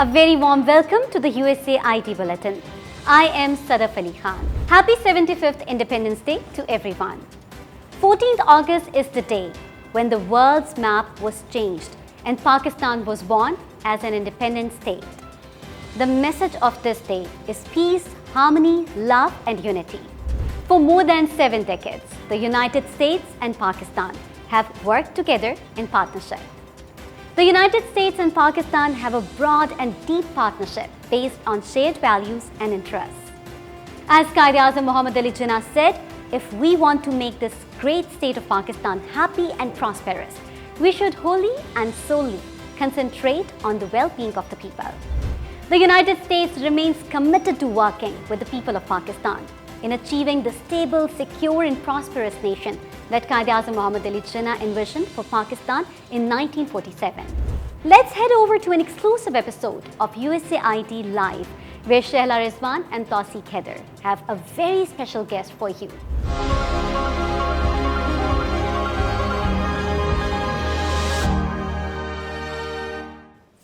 A very warm welcome to the USAID Bulletin. I am Sadaf Ali Khan. Happy 75th Independence Day to everyone. 14th August is the day when the world's map was changed and Pakistan was born as an independent state. The message of this day is peace, harmony, love and unity. For more than 7 decades, the United States and Pakistan have worked together in partnership. The United States and Pakistan have a broad and deep partnership based on shared values and interests. As Quaid-e-Azam Muhammad Ali Jinnah said, if we want to make this great state of Pakistan happy and prosperous, we should wholly and solely concentrate on the well-being of the people. The United States remains committed to working with the people of Pakistan in achieving the stable, secure and prosperous nation that Quaid-e-Azam Muhammad Ali Jinnah envisioned for Pakistan in 1947. Let's head over to an exclusive episode of USAID Live, where Shehla Rizwan and Tawseeq Haider have a very special guest for you.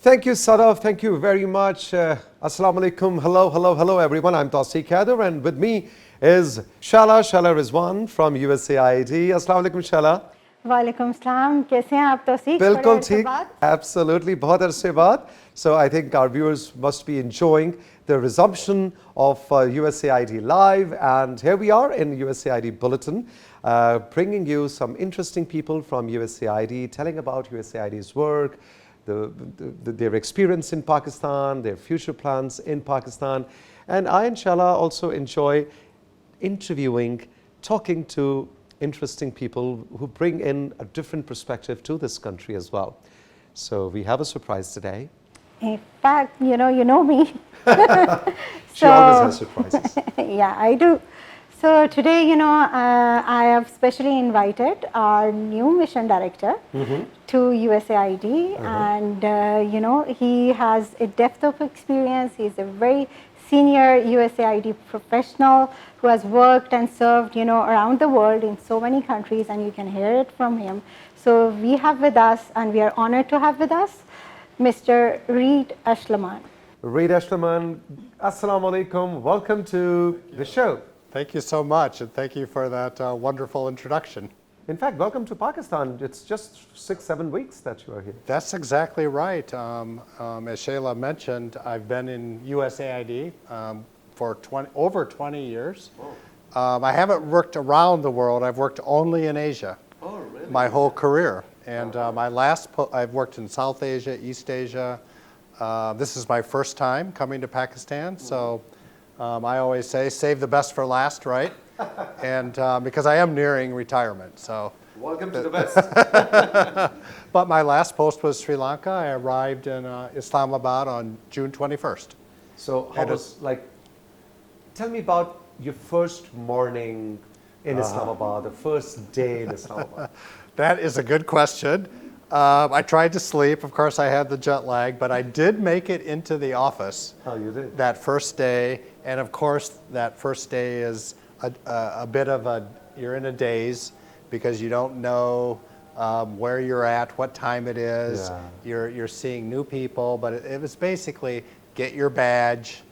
Thank you, Sadaf. Thank you very much. Assalamu alaikum. Hello, everyone. I'm Tawseeq Haider, and with me is Shehla Rizwan from USAID. Assalamu alaikum, Shehla. वालेकुम सलाम कैसे हैं आप तौसीक बिल्कुल ठीक absolutely बहुत अरसे बाद. So I think our viewers must be enjoying the resumption of USAID Live, and here we are in USAID Bulletin, bringing you some interesting people from USAID, telling about USAID's work, their experience in Pakistan, their future plans in Pakistan. And I, inshallah, also enjoy interviewing, talking to interesting people who bring in a different perspective to this country as well. So we have a surprise today. In fact, you know me. She always has surprises. Yeah, I do. So today, I have specially invited our new mission director to USAID, and he has a depth of experience. He's a very senior USAID professional who has worked and served, around the world in so many countries, and you can hear it from him. So we have with us, and we are honored to have with us, Mr. Reed Ashlaman. Reed Ashlaman, Assalamu alaikum. Welcome to the show. Thank you so much, and thank you for that wonderful introduction. In fact, welcome to Pakistan. It's just 6-7 weeks that you are here. That's exactly right. As Shehla mentioned, I've been in USAID for over 20 years. I haven't worked around the world. I've worked only in Asia my whole career. And I've worked in South Asia, East Asia. This is my first time coming to Pakistan, so I always say, save the best for last, right? And because I am nearing retirement, so. Welcome to the best. But my last post was Sri Lanka. I arrived in Islamabad on June 21st. So how was, tell me about your first morning in Islamabad, the first day in Islamabad. That is a good question. I tried to sleep. Of course, I had the jet lag, but I did make it into the office. Oh, you did? That first day. And of course, that first day is a bit of you're in a daze because you don't know where you're at, what time it is. Yeah. You're seeing new people, but it was basically get your badge,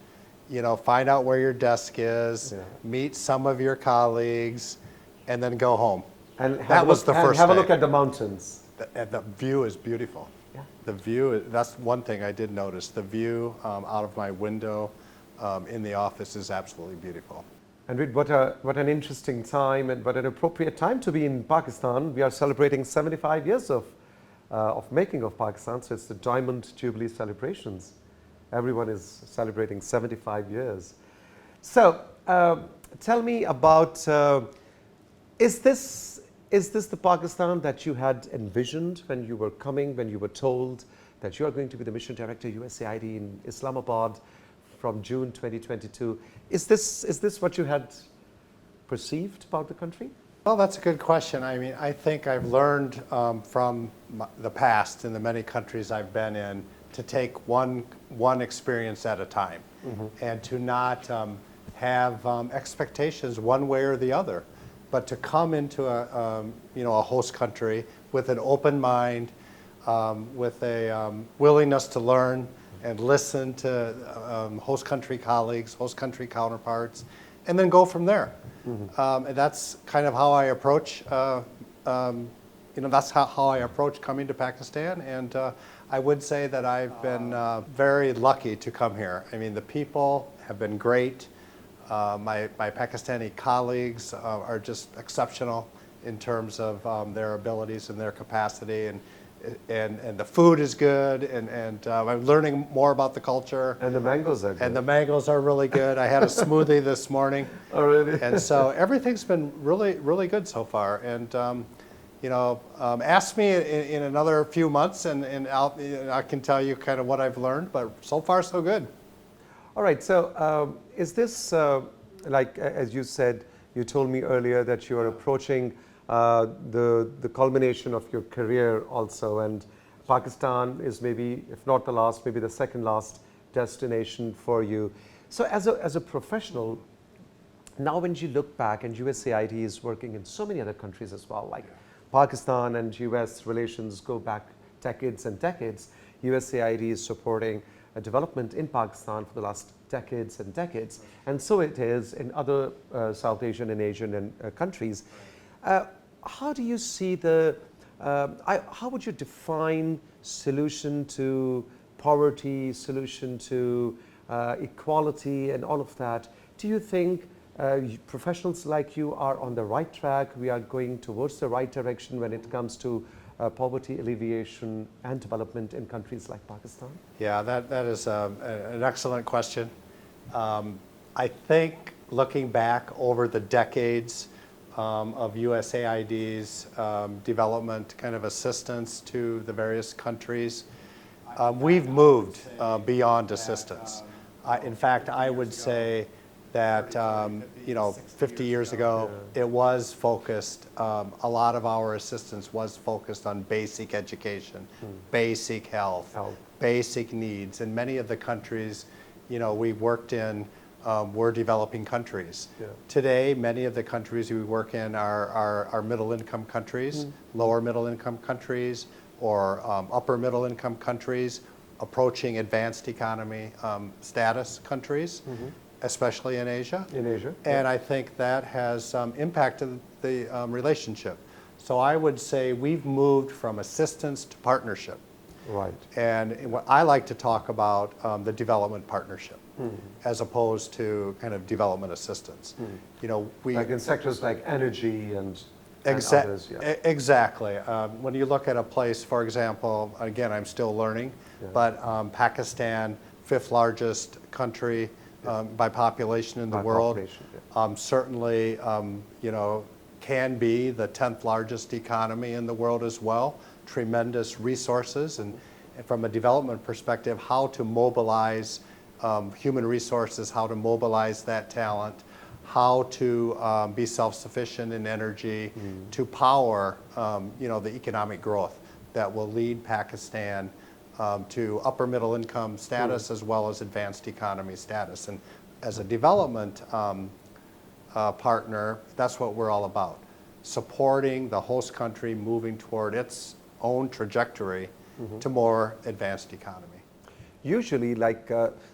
find out where your desk is, meet some of your colleagues, and then go home. And that was the first day. Have a look at the mountains. The view is beautiful. Yeah. The view, that's one thing I did notice. The view out of my window in the office is absolutely beautiful. And Reed, what an interesting time and what an appropriate time to be in Pakistan. We are celebrating 75 years of making of Pakistan, so it's the Diamond Jubilee celebrations. Everyone is celebrating 75 years. So tell me about, is this the Pakistan that you had envisioned when you were coming, when you were told that you are going to be the mission director USAID in Islamabad from June 2022? Is this what you had perceived about the country? Well, that's a good question. I mean, I think I've learned from the past in the many countries I've been in to take one experience at a time, and to not have expectations one way or the other, but to come into a host country with an open mind, with a willingness to learn, and listen to host country colleagues, host country counterparts, and then go from there. And that's kind of how I approach, that's how I approach coming to Pakistan. And I would say that I've been very lucky to come here. I mean, the people have been great. My Pakistani colleagues are just exceptional in terms of their abilities and their capacity, and the food is good, and I'm learning more about the culture. And the mangoes are good. And the mangoes are really good. I had a smoothie this morning. Oh, really? And so everything's been really, really good so far. And ask me in another few months, and I can tell you kind of what I've learned. But so far, so good. All right. So is this like as you said? You told me earlier that you are approaching the culmination of your career also, and Pakistan is maybe, if not the last, maybe the second last destination for you. So as a professional, now when you look back, and USAID is working in so many other countries as well, like Pakistan and US relations go back decades and decades. USAID is supporting development in Pakistan for the last decades and decades, and so it is in other South Asian and Asian countries. How do you see how would you define solution to poverty, solution to equality and all of that? Do you think professionals like you are on the right track? We are going towards the right direction when it comes to poverty alleviation and development in countries like Pakistan? Yeah, that is an excellent question. I think looking back over the decades of USAID's development kind of assistance to the various countries, we've moved beyond assistance. In fact, I would say that 50 years ago, it was focused, a lot of our assistance was focused on basic education, basic health, basic needs. And many of the countries, we worked in were developing countries. Yeah. Today, many of the countries we work in are middle income countries, lower middle income countries, or upper middle income countries, approaching advanced economy status countries. Especially in Asia. In Asia. And I think that has impacted the relationship. So I would say we've moved from assistance to partnership. Right. And what I like to talk about the development partnership as opposed to kind of development assistance. We like in sectors like energy and others. Yeah. Exactly. When you look at a place, for example, again, I'm still learning, but Pakistan, 5th largest country by population in the world, certainly can be the 10th largest economy in the world as well. Tremendous resources, and from a development perspective, how to mobilize human resources, how to mobilize that talent, how to be self-sufficient in energy, to power the economic growth that will lead Pakistan to upper middle income status as well as advanced economy status. And as a development partner, that's what we're all about. Supporting the host country moving toward its own trajectory to more advanced economy. Usually,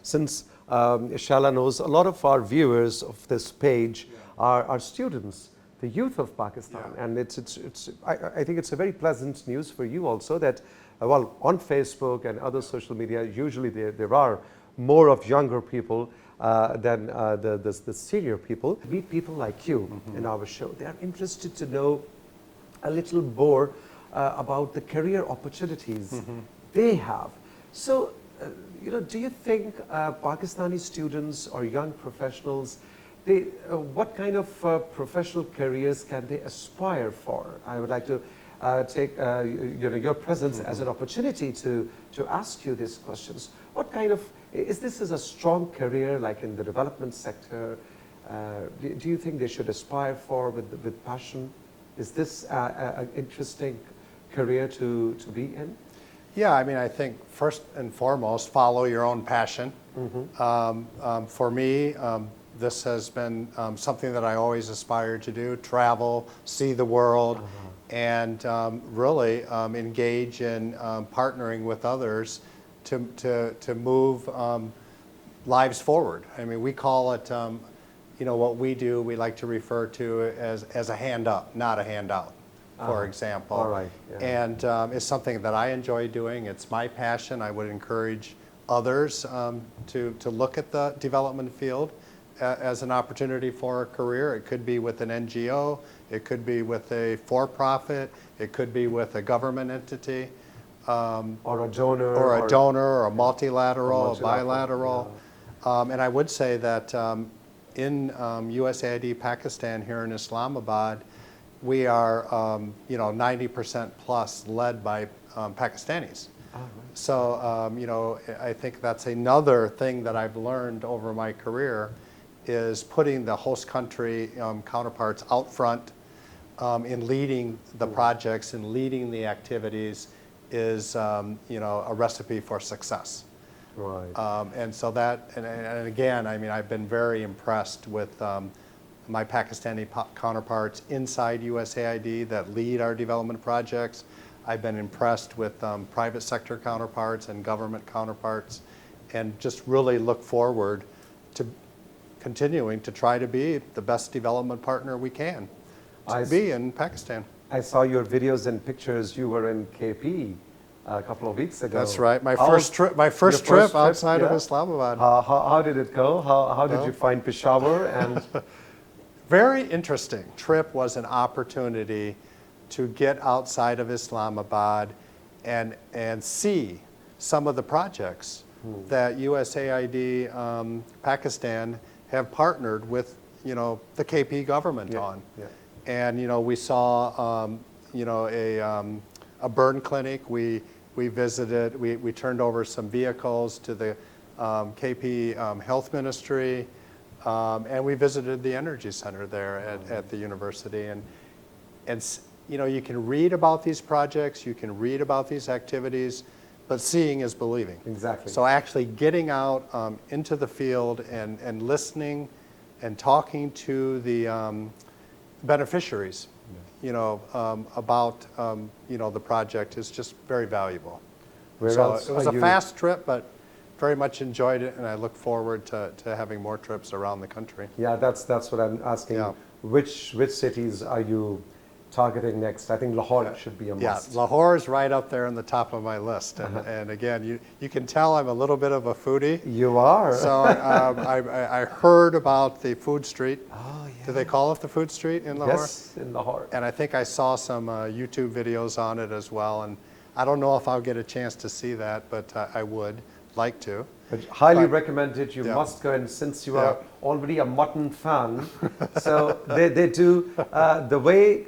since Shala knows, a lot of our viewers of this page are students, the youth of Pakistan. And I think it's a very pleasant news for you also that on Facebook and other social media, usually there are more of younger people than the senior people. Meet people like you in our show. They are interested to know a little more about the career opportunities they have. So, do you think Pakistani students or young professionals, what kind of professional careers can they aspire for? I would like to take your presence as an opportunity to ask you these questions. What kind of, is this a strong career like in the development sector? Do you think they should aspire for with passion? Is this an interesting career to be in? Yeah, I mean, I think first and foremost, follow your own passion. For me, this has been something that I always aspired to do: travel, see the world, and really engage in partnering with others to move lives forward. I mean, we call it, what we do, we like to refer to as a hand up, not a handout, for example. All right. Yeah. And it's something that I enjoy doing. It's my passion. I would encourage others to look at the development field as an opportunity for a career. It could be with an NGO, it could be with a for-profit, it could be with a government entity. Or a donor. Or a multilateral, A bilateral. yeah. And I would say that in USAID Pakistan here in Islamabad, we are 90% plus led by Pakistanis. Oh, right. So I think that's another thing that I've learned over my career is putting the host country counterparts out front in leading the projects and leading the activities is a recipe for success. Right. And so that, and again, I mean, I've been very impressed with my Pakistani counterparts inside USAID that lead our development projects. I've been impressed with private sector counterparts and government counterparts, and just really look forward to continuing to try to be the best development partner we can be in Pakistan. I saw your videos and pictures. You were in KP a couple of weeks ago. That's right. My How first was- trip. My your first trip yeah? outside of Islamabad. How did it go? How did you find Peshawar? And Very interesting. Trip was an opportunity to get outside of Islamabad and see some of the projects that USAID Pakistan have partnered with the KP government on. Yeah. And we saw a burn clinic. We visited. We turned over some vehicles to the KP Health Ministry, and we visited the energy center there at the university. And you can read about these projects, you can read about these activities, but seeing is believing. Exactly. So actually getting out into the field and listening and talking to the beneficiaries, about the project is just very valuable. Where So else it was are a you- fast trip, but very much enjoyed it, and I look forward to having more trips around the country. Yeah, that's what I'm asking. Yeah. Which cities are you targeting next? I think Lahore should be a must. Yeah, Lahore is right up there on the top of my list, and again, you can tell I'm a little bit of a foodie. You are. So I heard about the food street. Oh, yeah. Do they call it the food street in Lahore? Yes, in Lahore. And I think I saw some YouTube videos on it as well, and I don't know if I'll get a chance to see that, but I would like to. But highly But- recommended. You Yeah. must go, and since you Yeah. are already a mutton fan, so they do the way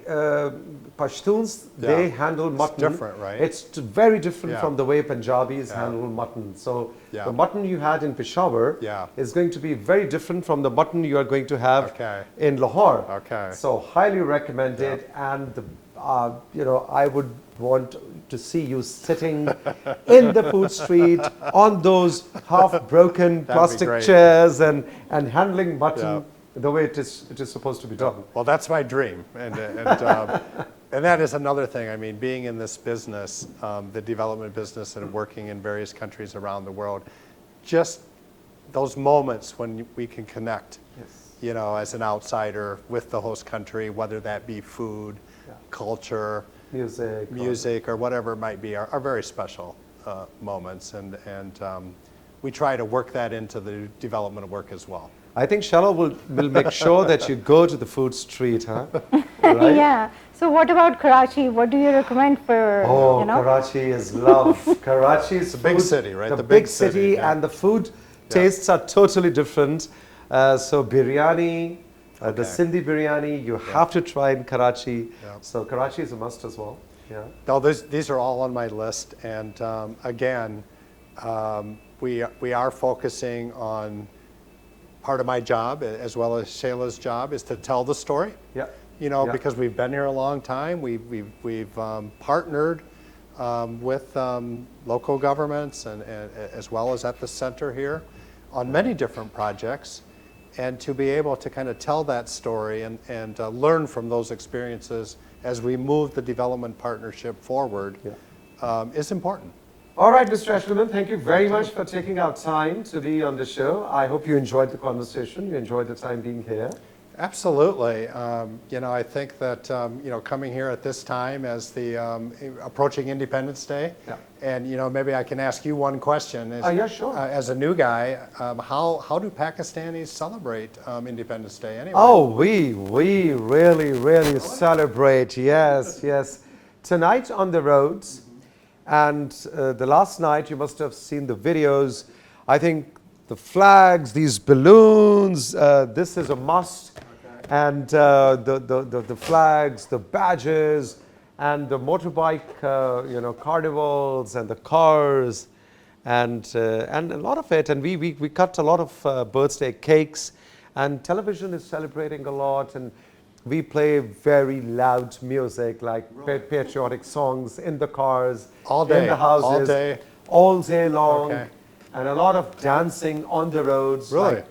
Pashtuns they handle mutton. different, right? It's very different Yeah. from the way Punjabis Yeah. handle mutton. So Yeah. the mutton you had in Peshawar Yeah. is going to be very different from the mutton you are going to have Okay. in Lahore. Okay. So highly recommended, and I would want to see you sitting in the food street on those half-broken be plastic great. chairs and handling mutton the way it is supposed to be done. Well, that's my dream, and that is another thing. I mean, being in this business, the development business, and working in various countries around the world, just those moments when we can connect, Yes. as an outsider with the host country, whether that be food, culture, music, or whatever it might be, are very special moments, and we try to work that into the development work as well. I think Shala will make sure that you go to the food street, huh? Right? Yeah. So what about Karachi? What do you recommend for, Oh, Karachi is love. Karachi is a big food- city, right? The The big big city, city, yeah. and the food tastes are totally different. So biryani, the Okay. Sindhi biryani, you have to try in Karachi. Yeah. So Karachi is a must as well. Yeah. No, these are all on my list, and again, we are focusing on part of my job, as well as Shayla's job, is to tell the story. Yeah. Yeah. Because we've been here a long time. We've partnered with local governments and as well as at the center here on many different projects, and to be able to kind of tell that story and learn from those experiences as we move the development partnership forward is important. All right, Mr. Ashleman, thank you very much for taking out time to be on the show. I hope you enjoyed the conversation. You enjoyed the time being here. Absolutely. You know, I think that, you know, coming here at this time as the approaching Independence Day, Yeah. and, you know, maybe I can ask you one question. Yeah, sure. As a new guy, how do Pakistanis celebrate Independence Day anyway? Oh, we really celebrate. Yes, yes. Tonight on the roads, and the last night you must have seen the videos. I think the flags, these balloons, this is a must. Okay. And the flags, the badges, and the motorbike, you know, carnivals and the cars, and a lot of it. And we cut a lot of birthday cakes, and television is celebrating a lot, and we play very loud music like patriotic songs in the cars, all day, in the houses, all day long. Okay. And a lot of dancing on the roads. Really? Like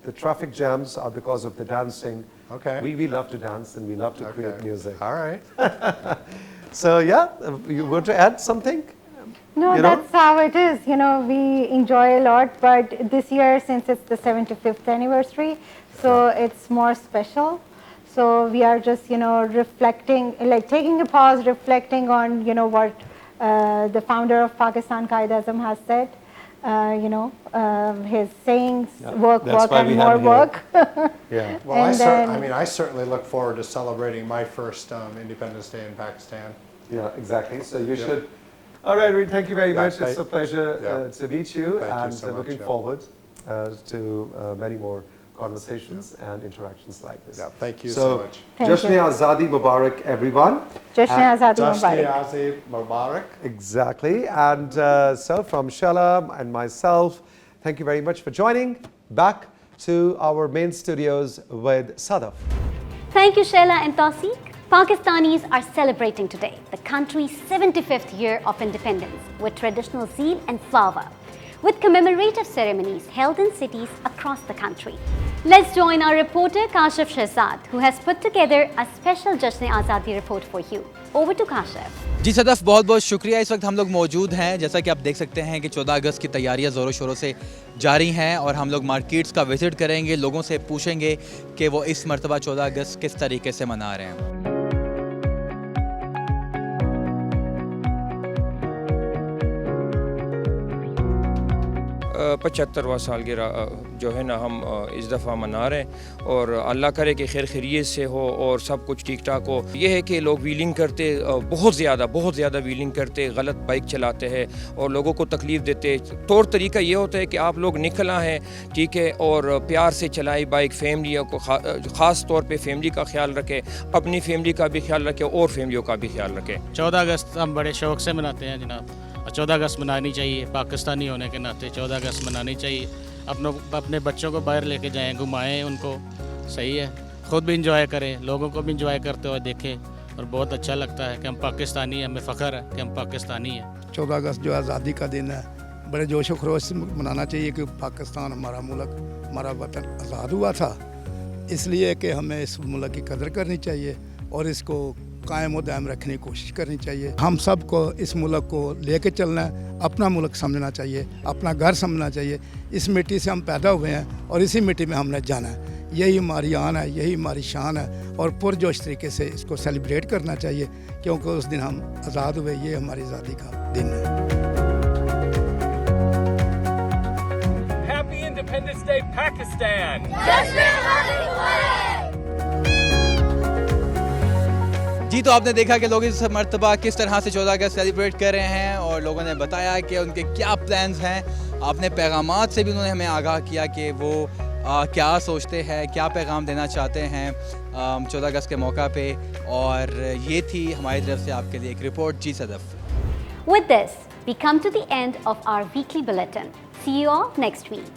the traffic jams are because of the dancing. Okay. We love to dance and we love to create music. All right. So yeah, you want to add something? No, You know? that's how it is. You know, we enjoy a lot, but this year, since it's the 75th anniversary, so it's more special. So we are just, you know, reflecting, like taking a pause, reflecting on, you know, what the founder of Pakistan, Quaid-e-Azam, has said. You know, his sayings, work, that's work, why we and have more him here. work. Yeah. Well, And I mean, I certainly look forward to celebrating my first Independence Day in Pakistan. Yeah, exactly. So you should. All right, Reed, thank you very much. It's a pleasure Yeah. to meet you, Thank you and so much, looking yeah. forward to many more conversations and interactions like this. Yeah, thank you so much. Thank Jashn-e you. Azadi Mubarak, everyone. Jashn-e Azadi Jashn-e Mubarak. Azadi Mubarak. Exactly. And so from Sheila and myself, thank you very much for joining. Back to our main studios with Sadaf. Thank you, Sheila and Tawseek. Pakistanis are celebrating today the country's 75th year of independence with traditional zeal and fervour, with commemorative ceremonies held in cities across the country. Let's join our reporter Kashif Shehzad, who has put together a special Jashn-e Azadi report for you. Over to Kashif. जी सदफ, बहुत बहुत शुक्रिया। इस वक्त हम लोग मौजूद हैं, जैसा कि आप देख सकते हैं कि 14 अगस्त की तैयारियां ज़ोरों शोरों से जारी हैं और हम लोग मार्केट्स का विज़िट करेंगे, लोगों से पूछेंगे कि वो इस मरतबा 14 अगस्त किस तरीके से मना रहे हैं। 75वां सालगिरह जो है ना हम इस दफ़ा मना रहे हैं और अल्लाह करे कि खैर खैरियत से हो और सब कुछ ठीक ठाक हो। ये है कि लोग व्हीलिंग करते बहुत ज़्यादा व्हीलिंग करते, गलत बाइक चलाते हैं और लोगों को तकलीफ़ देते। तौर तरीका ये होता है कि आप लोग निकला है, ठीक है, और प्यार से चलाई बाइक, फैमिलियों को ख़ास तौर पे फैमिली का ख्याल रखें, अपनी फैमिली का भी ख्याल रखें और फैमिलियों का भी ख्याल रखें। 14 अगस्त हम बड़े शौक़ से मनाते हैं जनाब, और 14 अगस्त मनानी चाहिए। पाकिस्तानी होने के नाते 14 अगस्त मनानी चाहिए। अपने बच्चों को बाहर लेके जाएं, घुमाएं उनको, सही है, ख़ुद भी इंजॉय करें, लोगों को भी इंजॉय करते हुए देखें और बहुत अच्छा लगता है कि हम पाकिस्तानी हैं, हमें फ़ख्र है कि हम पाकिस्तानी हैं। 14 अगस्त जो आज़ादी का दिन है, बड़े जोश व खरोश से मनाना चाहिए कि पाकिस्तान हमारा मुल्क, हमारा वतन आज़ाद हुआ था, इसलिए कि हमें इस मुल्क की कदर करनी चाहिए और इसको कायम व दायम रखने की कोशिश करनी चाहिए। हम सब को इस मुल्क को लेके चलना है, अपना मुल्क समझना चाहिए, अपना घर समझना चाहिए। इस मिट्टी से हम पैदा हुए हैं और इसी मिट्टी में हमने जाना है। यही हमारी आन है, यही हमारी शान है और पुरजोश तरीके से इसको सेलिब्रेट करना चाहिए, क्योंकि उस दिन हम आज़ाद हुए, ये हमारी आज़ादी का दिन है। Happy Independence Day, Pakistan! जी, तो आपने देखा कि लोग इस मरतबा किस तरह से 14 अगस्त सेलिब्रेट कर रहे हैं और लोगों ने बताया कि उनके क्या प्लान्स हैं। आपने पैगामात से भी उन्होंने हमें आगाह किया कि वो क्या सोचते हैं, क्या पैगाम देना चाहते हैं 14 अगस्त के मौका पे। और ये थी हमारी तरफ से आपके लिए एक रिपोर्ट। जी Sadaf. With this, we come to the end of our weekly bulletin. See you all next week.